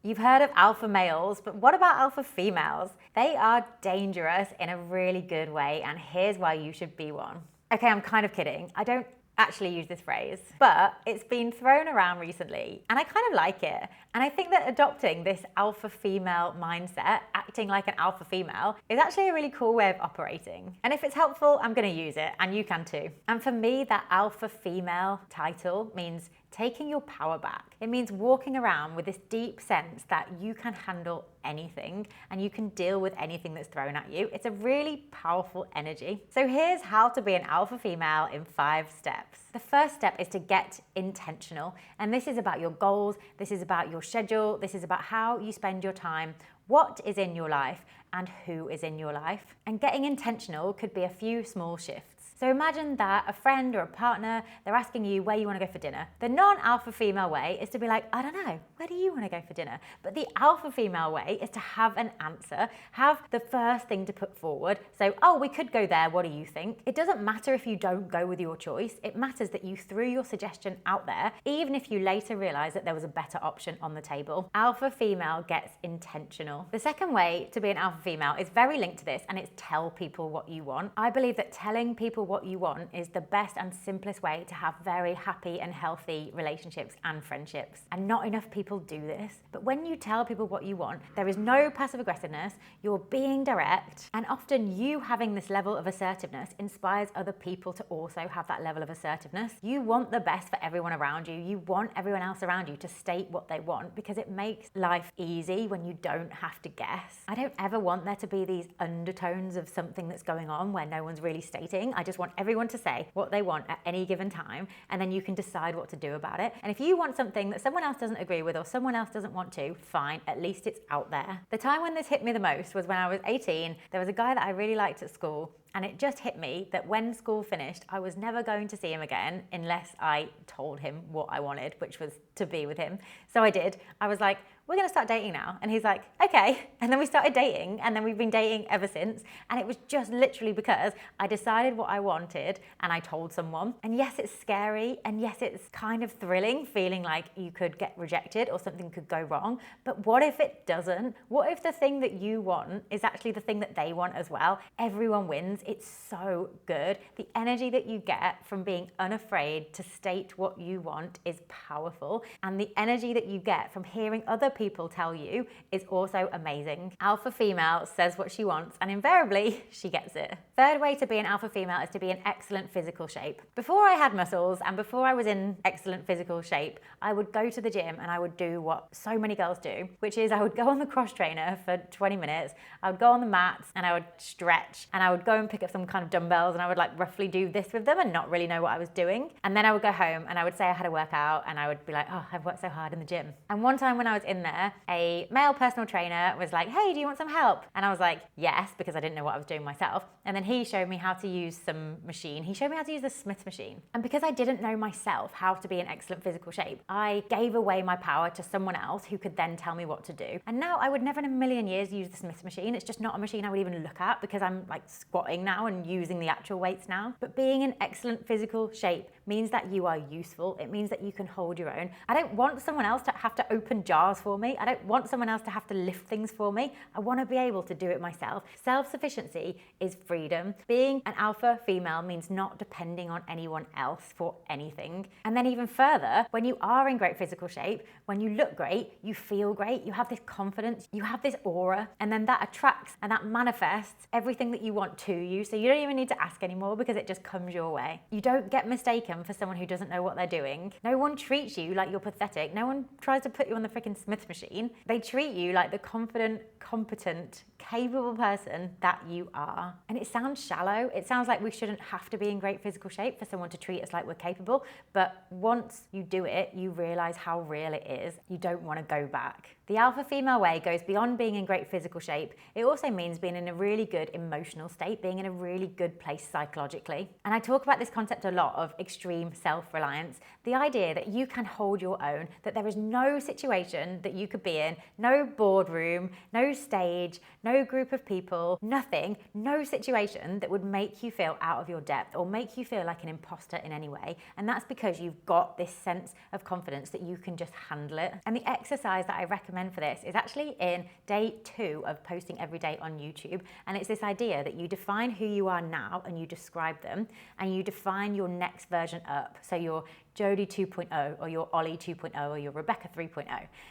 You've heard of alpha males, but what about alpha females? They are dangerous in a really good way, and here's why you should be one. Okay, I'm kind of kidding. I don't actually use this phrase, but it's been thrown around recently and I kind of like it. And I think that adopting this alpha female mindset, acting like an alpha female, is actually a really cool way of operating. And if it's helpful, I'm going to use it, and you can too. And for me, that alpha female title means taking your power back. It means walking around with this deep sense that you can handle anything and you can deal with anything that's thrown at you. It's a really powerful energy. So here's how to be an alpha female in 5 steps. The first step is to get intentional. And this is about your goals. This is about your schedule. This is about how you spend your time, what is in your life, and who is in your life. And getting intentional could be a few small shifts. So imagine that a friend or a partner, they're asking you where you want to go for dinner. The non-alpha female way is to be like, I don't know, where do you want to go for dinner? But the alpha female way is to have an answer, have the first thing to put forward. So, oh, we could go there, what do you think? It doesn't matter if you don't go with your choice. It matters that you threw your suggestion out there, even if you later realize that there was a better option on the table. Alpha female gets intentional. The second way to be an alpha female is very linked to this, and it's tell people what you want. I believe that telling people what you want is the best and simplest way to have very happy and healthy relationships and friendships. And not enough people do this. But when you tell people what you want, there is no passive aggressiveness, you're being direct, and often you having this level of assertiveness inspires other people to also have that level of assertiveness. You want the best for everyone around you. You want everyone else around you to state what they want because it makes life easy when you don't have to guess. I don't ever want there to be these undertones of something that's going on where no one's really stating. I just want everyone to say what they want at any given time, and then you can decide what to do about it. And if you want something that someone else doesn't agree with or someone else doesn't want to, fine, at least it's out there. The time when this hit me the most was when I was 18. There was a guy that I really liked at school, and it just hit me that when school finished, I was never going to see him again unless I told him what I wanted, which was to be with him. So I did. I was like, we're going to start dating now. And he's like, okay. And then we started dating, and then we've been dating ever since. And it was just literally because I decided what I wanted and I told someone. And yes, it's scary. And yes, it's kind of thrilling feeling like you could get rejected or something could go wrong. But what if it doesn't? What if the thing that you want is actually the thing that they want as well? Everyone wins. It's so good. The energy that you get from being unafraid to state what you want is powerful. And the energy that you get from hearing other people tell you is also amazing. Alpha female says what she wants, and invariably she gets it. Third way to be an alpha female is to be in excellent physical shape. Before I had muscles and before I was in excellent physical shape, I would go to the gym and I would do what so many girls do, which is I would go on the cross trainer for 20 minutes, I would go on the mats and I would stretch, and I would go and pick up some kind of dumbbells, and I would like roughly do this with them and not really know what I was doing. And then I would go home and I would say I had a workout, and I would be like, oh, I've worked so hard in the gym. And one time when I was in there, a male personal trainer was like, hey, do you want some help? And I was like, yes, because I didn't know what I was doing myself. And then he showed me how to use some machine. He showed me how to use the Smith machine. And because I didn't know myself how to be in excellent physical shape, I gave away my power to someone else who could then tell me what to do. And now I would never in a million years use the Smith machine. It's just not a machine I would even look at because I'm like squatting now and using the actual weights now. But being in excellent physical shape means that you are useful. It means that you can hold your own. I don't want someone else to have to open jars for me. I don't want someone else to have to lift things for me. I want to be able to do it myself. Self-sufficiency is freedom. Being an alpha female means not depending on anyone else for anything. And then even further, when you are in great physical shape, when you look great, you feel great, you have this confidence, you have this aura, and then that attracts and that manifests everything that you want to you. So you don't even need to ask anymore because it just comes your way. You don't get mistaken for someone who doesn't know what they're doing. No one treats you like you're pathetic. No one tries to put you on the freaking Smith machine. They treat you like the confident, competent, capable person that you are. And it sounds shallow. It sounds like we shouldn't have to be in great physical shape for someone to treat us like we're capable. But once you do it, you realize how real it is. You don't want to go back. The alpha female way goes beyond being in great physical shape. It also means being in a really good emotional state, being in a really good place psychologically. And I talk about this concept a lot of extreme extreme self-reliance, the idea that you can hold your own, that there is no situation that you could be in, no boardroom, no stage, no group of people, nothing, no situation that would make you feel out of your depth or make you feel like an imposter in any way. And that's because you've got this sense of confidence that you can just handle it. And the exercise that I recommend for this is actually in day 2 of posting every day on YouTube. And it's this idea that you define who you are now and you describe them, and you define your next version up. So your Jodie 2.0 or your Ollie 2.0 or your Rebecca 3.0.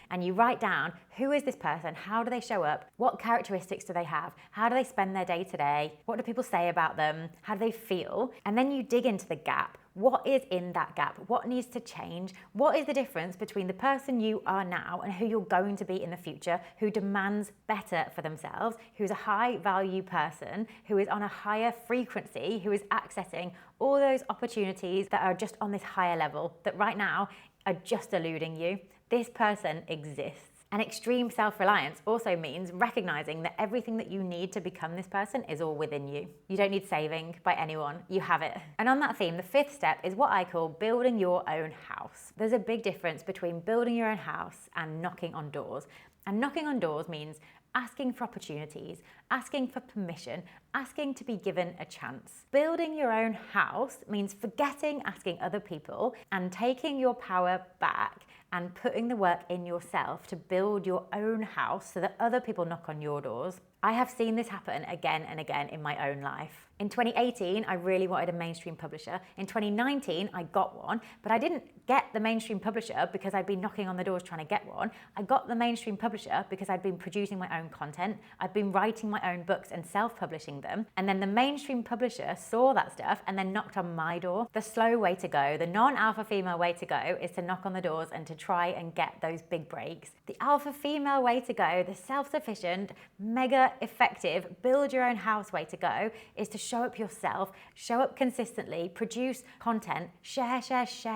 And you write down, who is this person? How do they show up? What characteristics do they have? How do they spend their day to day? What do people say about them? How do they feel? And then you dig into the gap. What is in that gap? What needs to change? What is the difference between the person you are now and who you're going to be in the future, who demands better for themselves, who's a high value person, who is on a higher frequency, who is accessing all those opportunities that are just on this higher level that right now are just eluding you? This person exists. And extreme self-reliance also means recognizing that everything that you need to become this person is all within you. You don't need saving by anyone, you have it. And on that theme, the 5th step is what I call building your own house. There's a big difference between building your own house and knocking on doors. And knocking on doors means asking for opportunities, asking for permission, asking to be given a chance. Building your own house means forgetting asking other people and taking your power back and putting the work in yourself to build your own house so that other people knock on your doors. I have seen this happen again and again in my own life. In 2018, I really wanted a mainstream publisher. In 2019, I got one, but I didn't get the mainstream publisher because I'd been knocking on the doors trying to get one. I got the mainstream publisher because I'd been producing my own content. I'd been writing my own books and self-publishing them. And then the mainstream publisher saw that stuff and then knocked on my door. The slow way to go, the non-alpha female way to go, is to knock on the doors and to try and get those big breaks. The alpha female way to go, the self-sufficient, mega effective, build your own house way to go, is to show up yourself, show up consistently, produce content, share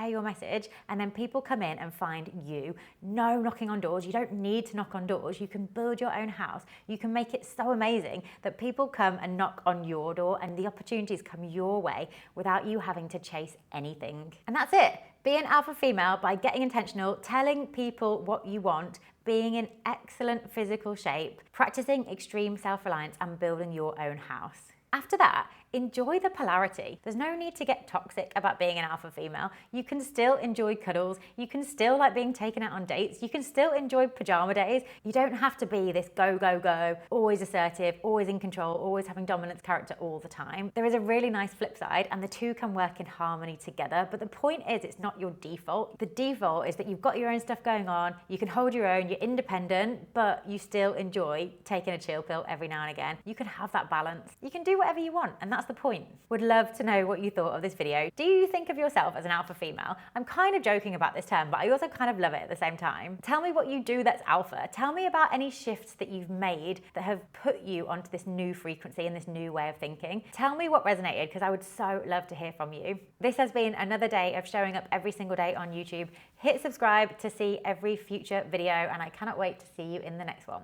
your message, and then people come in and find you. No knocking on doors. You don't need to knock on doors. You can build your own house. You can make it so amazing that people come and knock on your door and the opportunities come your way without you having to chase anything. And that's it. Be an alpha female by getting intentional, telling people what you want, being in excellent physical shape, practicing extreme self-reliance, and building your own house. After that, enjoy the polarity. There's no need to get toxic about being an alpha female. You can still enjoy cuddles. You can still like being taken out on dates. You can still enjoy pajama days. You don't have to be this go, go, go, always assertive, always in control, always having dominance character all the time. There is a really nice flip side and the two can work in harmony together. But the point is, it's not your default. The default is that you've got your own stuff going on. You can hold your own, you're independent, but you still enjoy taking a chill pill every now and again. You can have that balance. You can do whatever you want, and that's the point. Would love to know what you thought of this video. Do you think of yourself as an alpha female? I'm kind of joking about this term, but I also kind of love it at the same time. Tell me what you do that's alpha. Tell me about any shifts that you've made that have put you onto this new frequency and this new way of thinking. Tell me what resonated, because I would so love to hear from you. This has been another day of showing up every single day on YouTube. Hit subscribe to see every future video, and I cannot wait to see you in the next one.